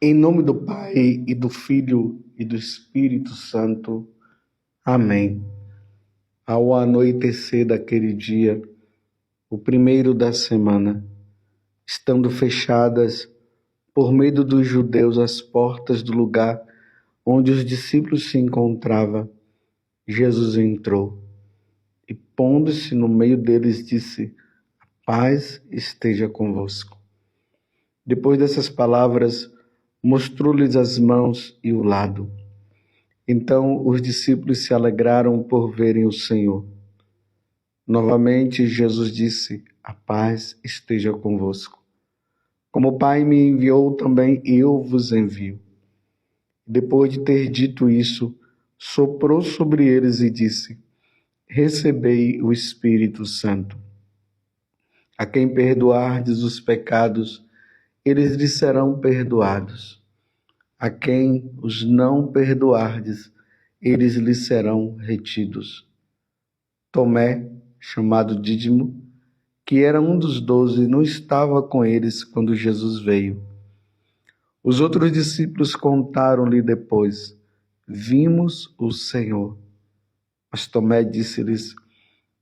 Em nome do Pai, e do Filho, e do Espírito Santo. Amém. Ao anoitecer daquele dia, o primeiro da semana, estando fechadas, por medo dos judeus, as portas do lugar onde os discípulos se encontravam, Jesus entrou e, pondo-se no meio deles, disse: "A paz esteja convosco." Depois dessas palavras, mostrou-lhes as mãos e o lado. Então os discípulos se alegraram por verem o Senhor. Novamente Jesus disse: "A paz esteja convosco. Como o Pai me enviou, também eu vos envio." Depois de ter dito isso, soprou sobre eles e disse: "Recebei o Espírito Santo. A quem perdoardes os pecados, eles lhes serão perdoados. A quem os não perdoardes, eles lhes serão retidos." Tomé, chamado Dídimo, que era um dos 12, não estava com eles quando Jesus veio. Os outros discípulos contaram-lhe depois: "Vimos o Senhor." Mas Tomé disse-lhes: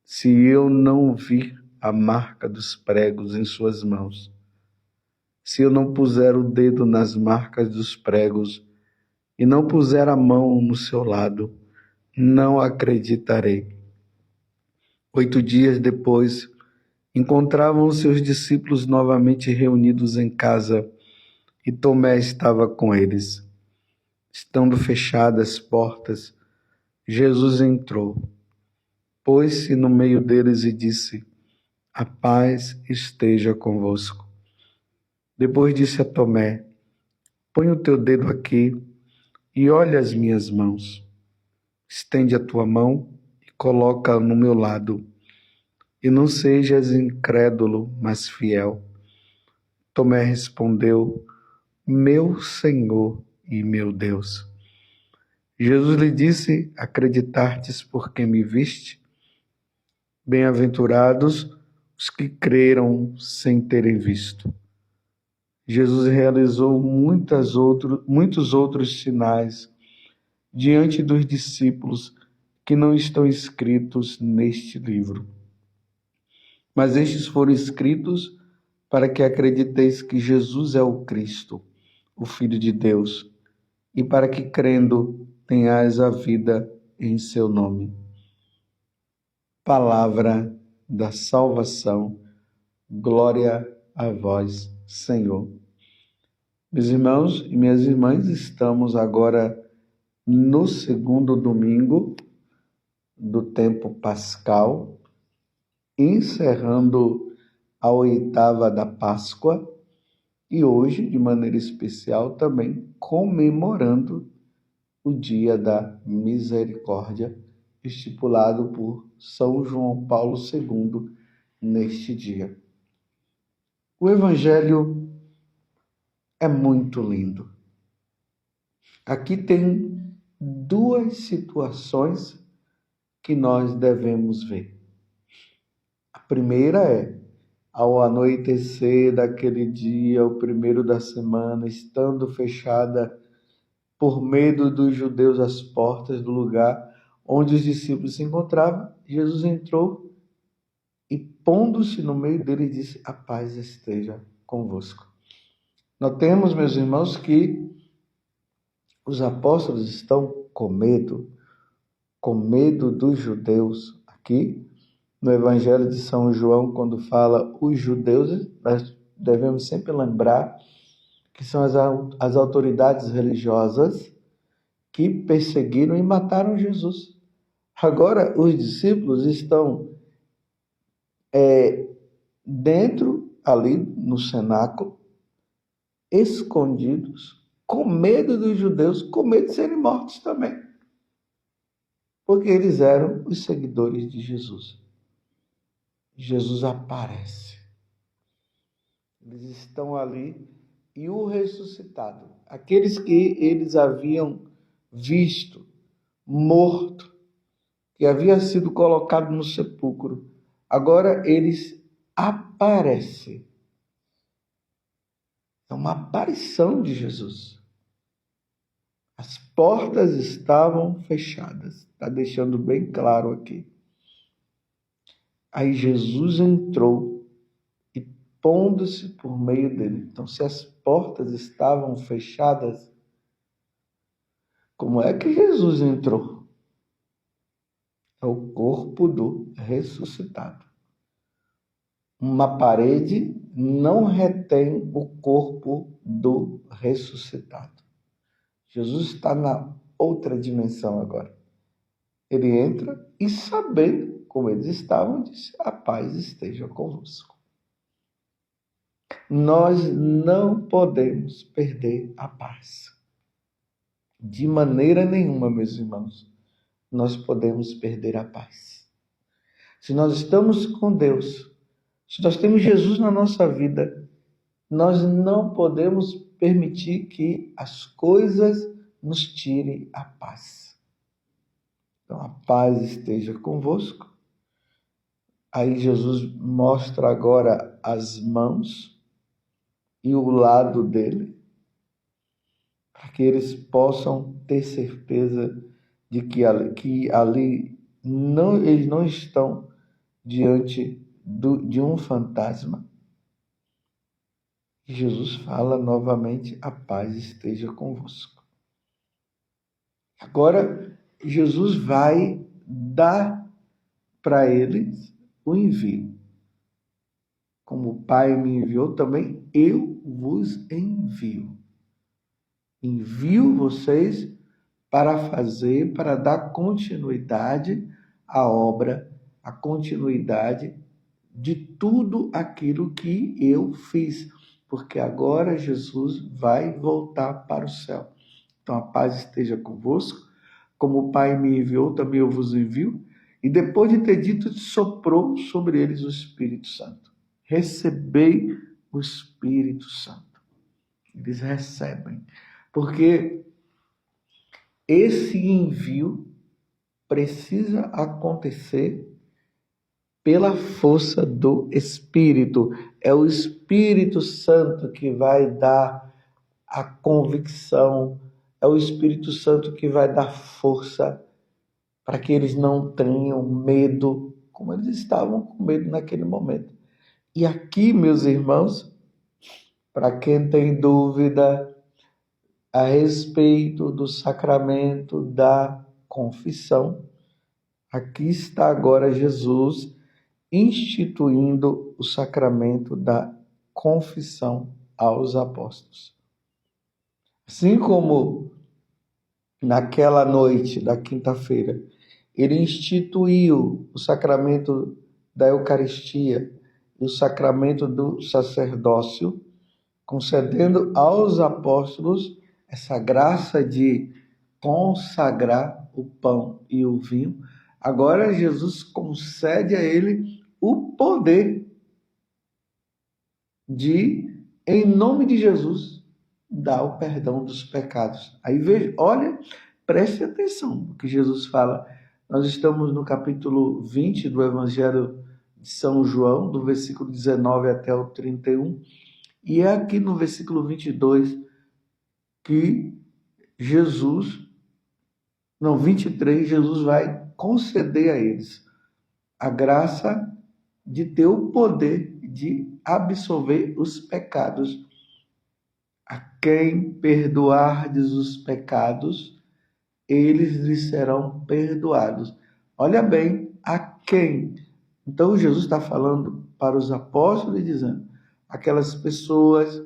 "Se eu não vir a marca dos pregos em suas mãos, se eu não puser o dedo nas marcas dos pregos e não puser a mão no seu lado, não acreditarei." 8 dias depois, encontravam seus discípulos novamente reunidos em casa e Tomé estava com eles. Estando fechadas as portas, Jesus entrou, pôs-se no meio deles e disse: "A paz esteja convosco." Depois disse a Tomé: "Põe o teu dedo aqui e olha as minhas mãos. Estende a tua mão e coloca no meu lado. E não sejas incrédulo, mas fiel." Tomé respondeu: "Meu Senhor e meu Deus." Jesus lhe disse: "Acreditastes porque me viste? Bem-aventurados os que creram sem terem visto." Jesus realizou muitos outros sinais diante dos discípulos que não estão escritos neste livro. Mas estes foram escritos para que acrediteis que Jesus é o Cristo, o Filho de Deus, e para que, crendo, tenhais a vida em seu nome. Palavra da salvação. Glória a vós, Senhor. Meus irmãos e minhas irmãs, estamos agora no segundo domingo do tempo pascal, encerrando a oitava da Páscoa e hoje, de maneira especial, também comemorando o Dia da Misericórdia, estipulado por São João Paulo II neste dia. O Evangelho é muito lindo. Aqui tem duas situações que nós devemos ver. A primeira é: ao anoitecer daquele dia, o primeiro da semana, estando fechada por medo dos judeus as portas do lugar onde os discípulos se encontravam, Jesus entrou e, pondo-se no meio deles, disse: "A paz esteja convosco." Notemos, meus irmãos, que os apóstolos estão com medo dos judeus. Aqui, no Evangelho de São João, quando fala os judeus, nós devemos sempre lembrar que são as autoridades religiosas que perseguiram e mataram Jesus. Agora, os discípulos estão dentro, ali no cenáculo, escondidos, com medo dos judeus, com medo de serem mortos também, porque eles eram os seguidores de Jesus. Jesus aparece. Eles estão ali e o ressuscitado, aqueles que eles haviam visto morto, que havia sido colocado no sepulcro, agora eles aparecem. É uma aparição de Jesus. As portas estavam fechadas. Está deixando bem claro aqui. Aí Jesus entrou e pondo-se por meio dele. Então, se as portas estavam fechadas, como é que Jesus entrou? É o corpo do ressuscitado. Uma parede não retém o corpo do ressuscitado. Jesus está na outra dimensão agora. Ele entra e, sabendo como eles estavam, disse: a paz esteja convosco. Nós não podemos perder a paz. De maneira nenhuma, meus irmãos, nós podemos perder a paz. Se nós estamos com Deus, se nós temos Jesus na nossa vida, nós não podemos permitir que as coisas nos tirem a paz. Então, a paz esteja convosco. Aí Jesus mostra agora as mãos e o lado dele, para que eles possam ter certeza de que ali eles não estão diante de um fantasma. E Jesus fala novamente: a paz esteja convosco. Agora, Jesus vai dar para eles o envio. Como o Pai me enviou, também eu vos envio. Envio vocês para dar continuidade à obra, a continuidade de tudo aquilo que eu fiz, porque agora Jesus vai voltar para o céu. Então a paz esteja convosco, como o Pai me enviou, também eu vos envio. E depois de ter dito, soprou sobre eles o Espírito Santo. Recebei o Espírito Santo. Eles recebem, porque esse envio precisa acontecer pela força do Espírito. É o Espírito Santo que vai dar a convicção, é o Espírito Santo que vai dar força para que eles não tenham medo, como eles estavam com medo naquele momento. E aqui, meus irmãos, para quem tem dúvida a respeito do sacramento da confissão, aqui está agora Jesus instituindo o sacramento da confissão aos apóstolos. Assim como naquela noite da quinta-feira, ele instituiu o sacramento da Eucaristia e o sacramento do sacerdócio, concedendo aos apóstolos essa graça de consagrar o pão e o vinho. Agora Jesus concede a ele o poder de, em nome de Jesus, dar o perdão dos pecados. Aí veja, olha, preste atenção no que Jesus fala. Nós estamos no capítulo 20 do Evangelho de São João, do versículo 19 até o 31, e é aqui no versículo 22 que 23, Jesus vai conceder a eles a graça de ter o poder de absolver os pecados. A quem perdoardes os pecados, eles lhes serão perdoados. Olha bem, a quem? Então Jesus está falando para os apóstolos e dizendo: aquelas pessoas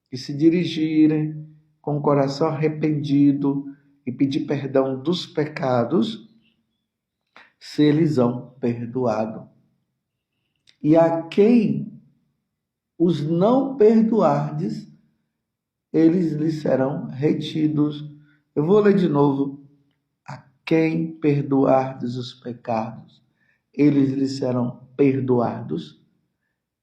que se dirigirem com o coração arrependido e pedir perdão dos pecados, serão perdoados. E a quem os não perdoardes, eles lhes serão retidos. Eu vou ler de novo. A quem perdoardes os pecados, eles lhes serão perdoados.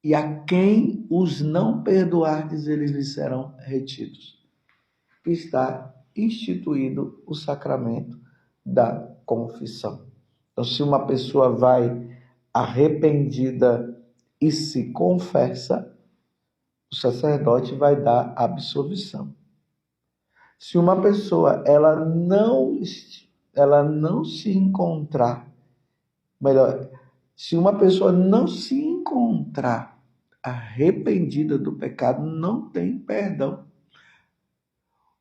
E a quem os não perdoardes, eles lhes serão retidos. Está instituído o sacramento da confissão. Então, se uma pessoa vai arrependida e se confessa, o sacerdote vai dar absolvição. Se uma pessoa ela não se encontrar, melhor, se uma pessoa não se encontrar arrependida do pecado, não tem perdão.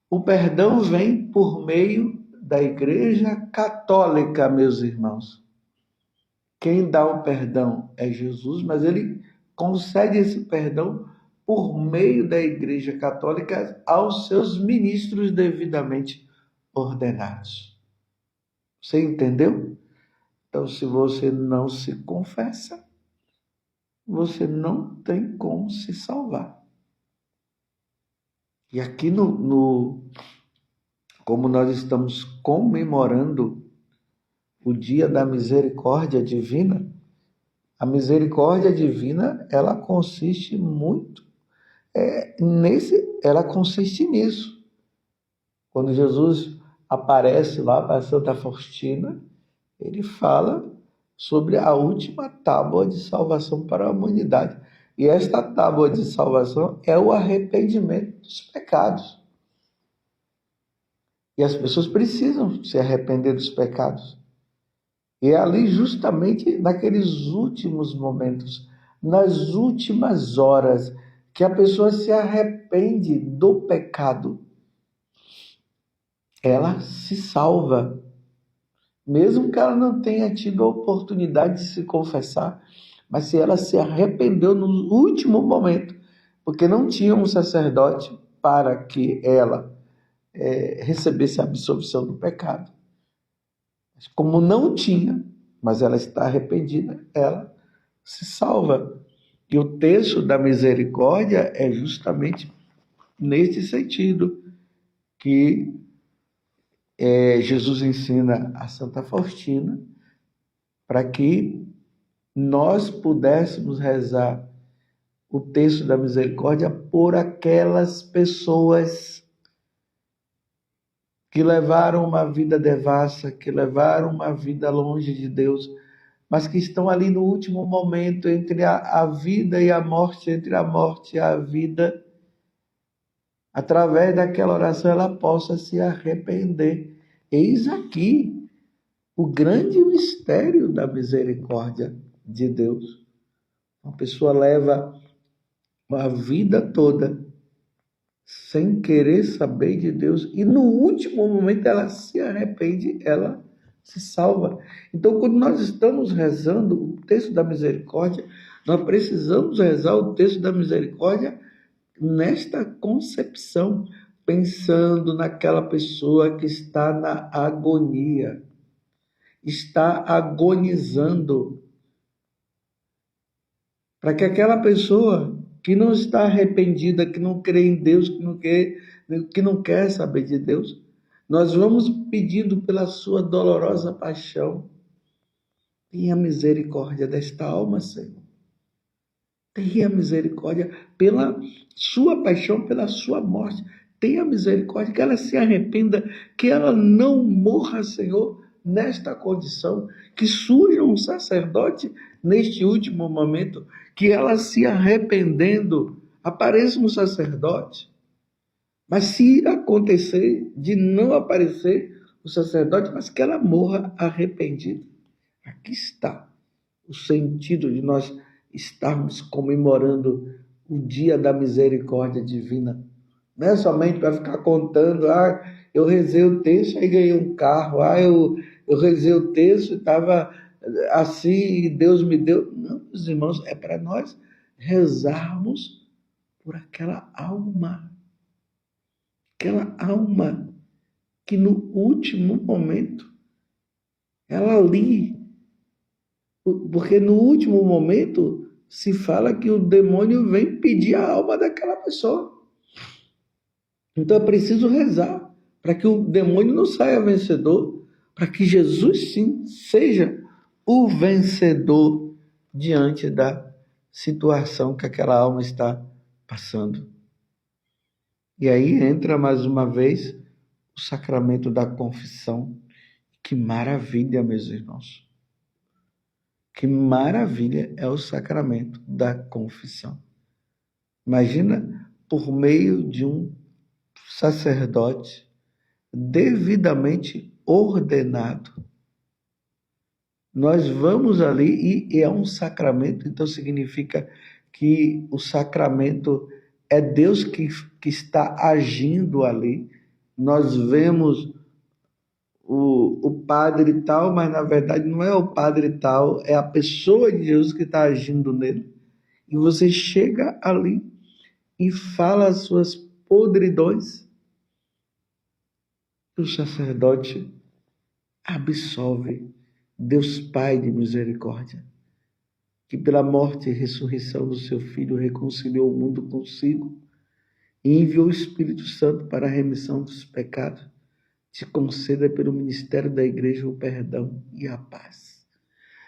O perdão vem por meio da Igreja Católica, meus irmãos. Quem dá o perdão é Jesus, mas ele concede esse perdão por meio da Igreja Católica aos seus ministros devidamente ordenados. Você entendeu? Então, se você não se confessa, você não tem como se salvar. E aqui como nós estamos comemorando o dia da misericórdia divina, a misericórdia divina, ela consiste nisso. Quando Jesus aparece lá para Santa Faustina, ele fala sobre a última tábua de salvação para a humanidade. E esta tábua de salvação é o arrependimento dos pecados. E as pessoas precisam se arrepender dos pecados. E é ali justamente naqueles últimos momentos, nas últimas horas, que a pessoa se arrepende do pecado. Ela se salva. Mesmo que ela não tenha tido a oportunidade de se confessar, mas se ela se arrependeu no último momento, porque não tinha um sacerdote para que ela recebesse a absolvição do pecado. Como não tinha, mas ela está arrependida, ela se salva. E o texto da misericórdia é justamente nesse sentido que Jesus ensina a Santa Faustina para que nós pudéssemos rezar o texto da misericórdia por aquelas pessoas que levaram uma vida devassa, que levaram uma vida longe de Deus, mas que estão ali no último momento entre a vida e a morte, entre a morte e a vida. Através daquela oração ela possa se arrepender. Eis aqui o grande mistério da misericórdia de Deus. Uma pessoa leva a vida toda sem querer saber de Deus e no último momento ela se arrepende, ela se salva. Então, quando nós estamos rezando o texto da misericórdia, nós precisamos rezar o texto da misericórdia nesta concepção, pensando naquela pessoa que está na agonia, está agonizando, para que aquela pessoa que não está arrependida, que não crê em Deus, que não quer saber de Deus, nós vamos pedindo pela sua dolorosa paixão, tenha misericórdia desta alma, Senhor. Tenha misericórdia pela sua paixão, pela sua morte. Tenha misericórdia, que ela se arrependa, que ela não morra, Senhor, nesta condição, que surja um sacerdote neste último momento, que ela se arrependendo, apareça um sacerdote. Mas se acontecer de não aparecer o sacerdote, mas que ela morra arrependida. Aqui está o sentido de nós estarmos comemorando o dia da misericórdia divina. Não é somente para ficar contando, eu rezei o texto e ganhei um carro, eu rezei o texto e estava assim e Deus me deu. Não, meus irmãos, é para nós rezarmos por aquela alma que no último momento, ela ali, porque no último momento se fala que o demônio vem pedir a alma daquela pessoa. Então é preciso rezar para que o demônio não saia vencedor, para que Jesus sim seja o vencedor diante da situação que aquela alma está passando. E aí entra mais uma vez o sacramento da confissão. Que maravilha, meus irmãos. Que maravilha é o sacramento da confissão. Imagina, por meio de um sacerdote devidamente ordenado. Nós vamos ali e é um sacramento, então significa que o sacramento é Deus que está agindo ali. Nós vemos o padre tal, mas na verdade não é o padre tal, é a pessoa de Jesus que está agindo nele. E você chega ali e fala as suas podridões, o sacerdote absolve. Deus Pai de misericórdia, que pela morte e ressurreição do seu Filho reconciliou o mundo consigo e enviou o Espírito Santo para a remissão dos pecados, te conceda pelo ministério da Igreja o perdão e a paz.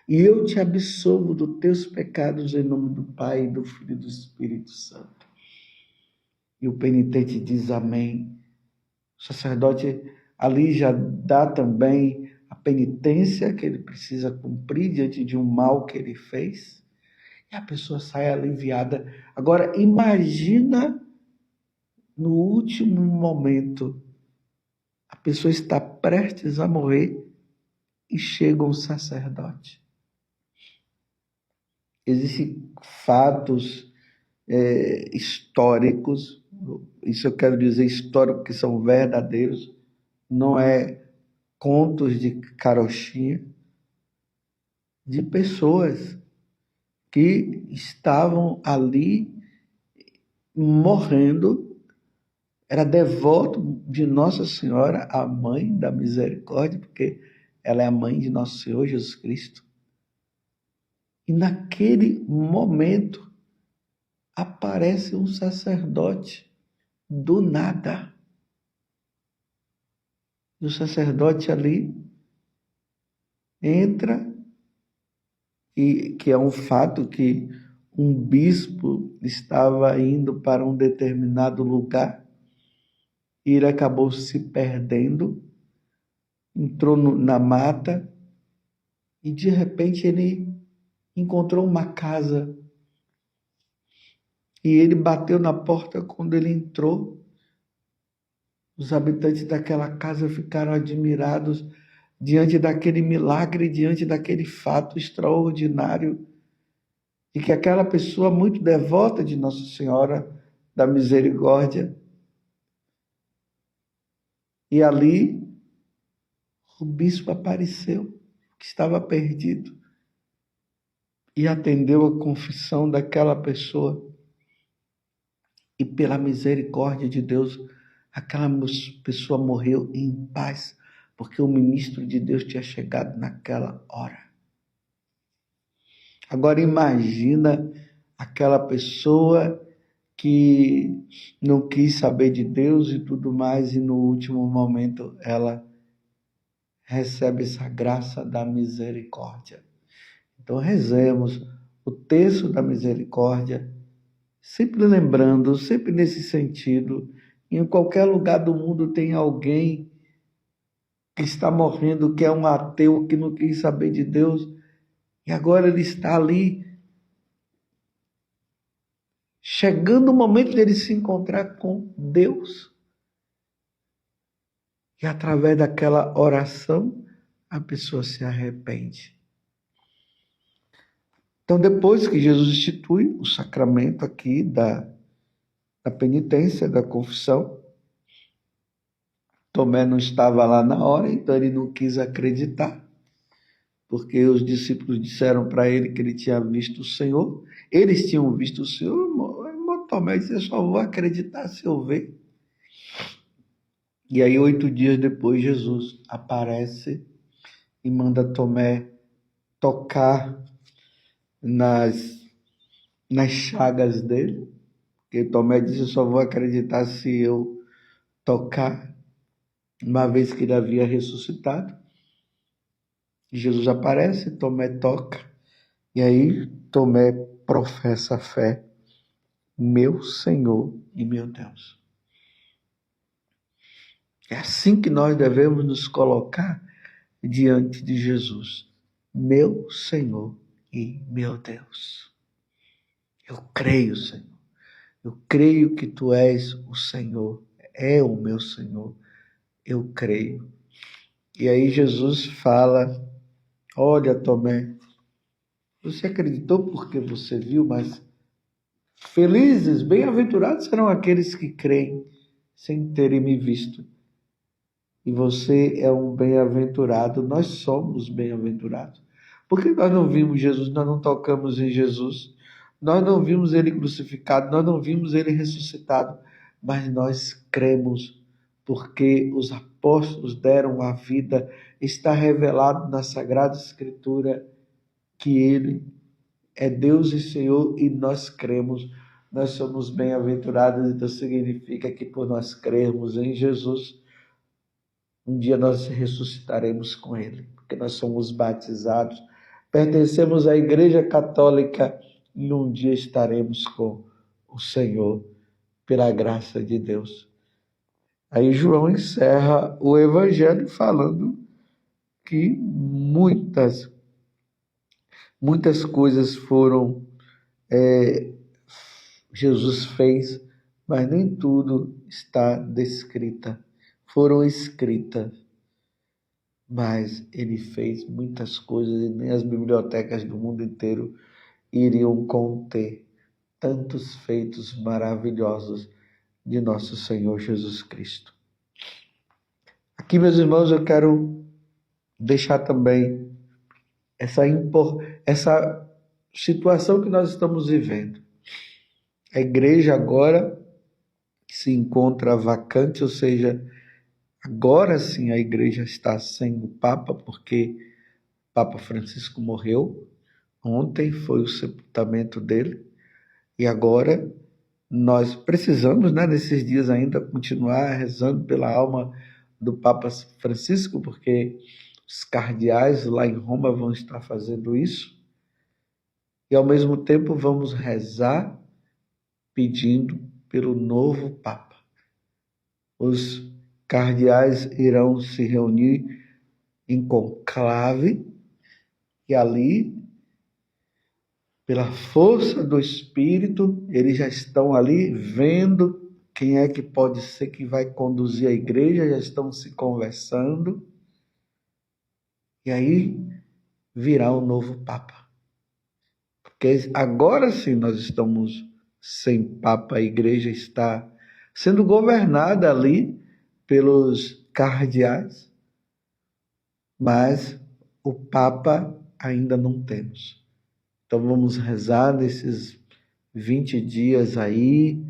E eu te absolvo dos teus pecados em nome do Pai, do Filho e do Espírito Santo. E o penitente diz amém. O sacerdote ali já dá também a penitência que ele precisa cumprir diante de um mal que ele fez. E a pessoa sai aliviada. Agora, imagina no último momento, a pessoa está prestes a morrer e chega um sacerdote. Existem fatos históricos, isso eu quero dizer históricos que são verdadeiros, não é contos de carochinha, de pessoas que estavam ali morrendo, era devoto de Nossa Senhora, a Mãe da Misericórdia, porque ela é a mãe de Nosso Senhor Jesus Cristo. E naquele momento aparece um sacerdote do nada. E o sacerdote ali entra, e que é um fato que um bispo estava indo para um determinado lugar e ele acabou se perdendo, entrou na mata e de repente ele encontrou uma casa e ele bateu na porta. Quando ele entrou, os habitantes daquela casa ficaram admirados diante daquele milagre, diante daquele fato extraordinário, e que aquela pessoa muito devota de Nossa Senhora da Misericórdia, e ali o bispo apareceu, que estava perdido, e atendeu a confissão daquela pessoa, e pela misericórdia de Deus, aquela pessoa morreu em paz, porque o ministro de Deus tinha chegado naquela hora. Agora imagina aquela pessoa que não quis saber de Deus e tudo mais, e no último momento ela recebe essa graça da misericórdia. Então rezemos o terço da misericórdia, sempre lembrando, sempre nesse sentido, em qualquer lugar do mundo tem alguém que está morrendo, que é um ateu, que não quis saber de Deus, e agora ele está ali, chegando o momento de ele se encontrar com Deus. E através daquela oração, a pessoa se arrepende. Então, depois que Jesus institui o sacramento aqui da penitência, da confissão, Tomé não estava lá na hora, então ele não quis acreditar, porque os discípulos disseram para ele que ele tinha visto o Senhor. Eles tinham visto o Senhor. Tomé disse: eu só vou acreditar se eu ver. E aí, 8 dias depois, Jesus aparece e manda Tomé tocar nas chagas dele, porque Tomé disse: eu só vou acreditar se eu tocar, uma vez que ele havia ressuscitado. Jesus aparece, Tomé toca, e aí Tomé professa a fé: meu Senhor e meu Deus. É assim que nós devemos nos colocar diante de Jesus: meu Senhor e meu Deus. Eu creio, Senhor, Eu creio que tu és o Senhor, é o meu Senhor. Eu creio. E aí Jesus fala: olha, Tomé, você acreditou porque você viu, mas felizes, bem-aventurados serão aqueles que creem sem terem me visto. E você é um bem-aventurado, nós somos bem-aventurados. Porque nós não vimos Jesus, nós não tocamos em Jesus, nós não vimos ele crucificado, nós não vimos ele ressuscitado, mas nós cremos, porque os apóstolos deram a vida, está revelado na Sagrada Escritura que ele é Deus e Senhor e nós cremos, nós somos bem-aventurados, então significa que por nós crermos em Jesus, um dia nós ressuscitaremos com ele, porque nós somos batizados, pertencemos à Igreja Católica e um dia estaremos com o Senhor, pela graça de Deus. Aí João encerra o Evangelho falando que muitas coisas foram Jesus fez, mas nem tudo está descrita. Foram escritas, mas ele fez muitas coisas e nem as bibliotecas do mundo inteiro iriam conter tantos feitos maravilhosos de nosso Senhor Jesus Cristo. Aqui, meus irmãos, eu quero deixar também essa situação que nós estamos vivendo. A igreja agora se encontra vacante, ou seja, agora sim a igreja está sem o Papa, porque o Papa Francisco morreu. Ontem foi o sepultamento dele. E agora nós precisamos, nesses dias ainda, continuar rezando pela alma do Papa Francisco, porque os cardeais lá em Roma vão estar fazendo isso. E ao mesmo tempo vamos rezar pedindo pelo novo Papa. Os cardeais irão se reunir em conclave e ali, pela força do Espírito, eles já estão ali vendo quem é que pode ser que vai conduzir a igreja, já estão se conversando. E aí virá o novo Papa. Porque agora sim nós estamos sem Papa, a igreja está sendo governada ali pelos cardeais, mas o Papa ainda não temos. Então vamos rezar nesses 20 dias aí,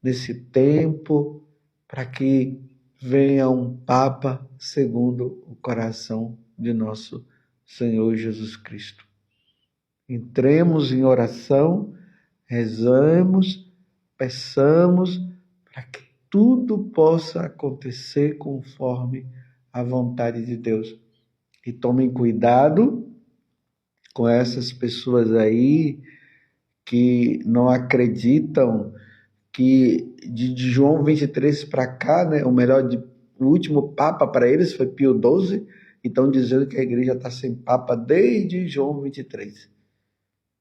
nesse tempo, para que venha um Papa segundo o coração de nosso Senhor Jesus Cristo. Entremos em oração, rezamos, peçamos para que tudo possa acontecer conforme a vontade de Deus. E tomem cuidado com essas pessoas aí que não acreditam que de João 23 para cá, o último Papa para eles foi Pio XII, e estão dizendo que a igreja está sem Papa desde João 23.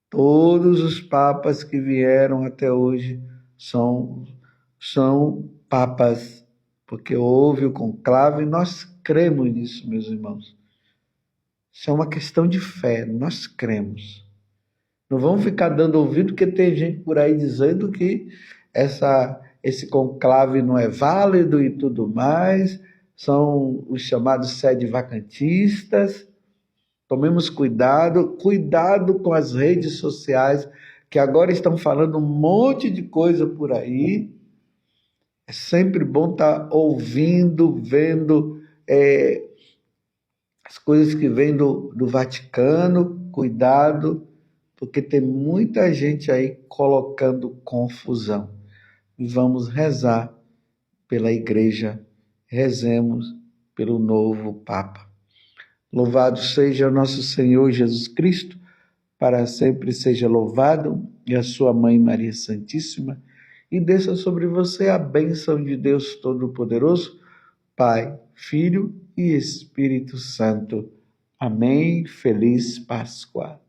Todos os papas que vieram até hoje são papas, porque houve o conclave, e nós cremos nisso, meus irmãos. Isso é uma questão de fé, nós cremos. Não vamos ficar dando ouvido, porque tem gente por aí dizendo que esse conclave não é válido e tudo mais, são os chamados sedevacantistas. Tomemos cuidado com as redes sociais, que agora estão falando um monte de coisa por aí. É sempre bom estar ouvindo, vendo as coisas que vêm do Vaticano. Cuidado, porque tem muita gente aí colocando confusão. E vamos rezar pela igreja, rezemos pelo novo Papa. Louvado seja o nosso Senhor Jesus Cristo, para sempre seja louvado, e a sua Mãe Maria Santíssima, e desça sobre você a bênção de Deus Todo-Poderoso, Pai, Filho e Espírito Santo. Amém. Feliz Páscoa.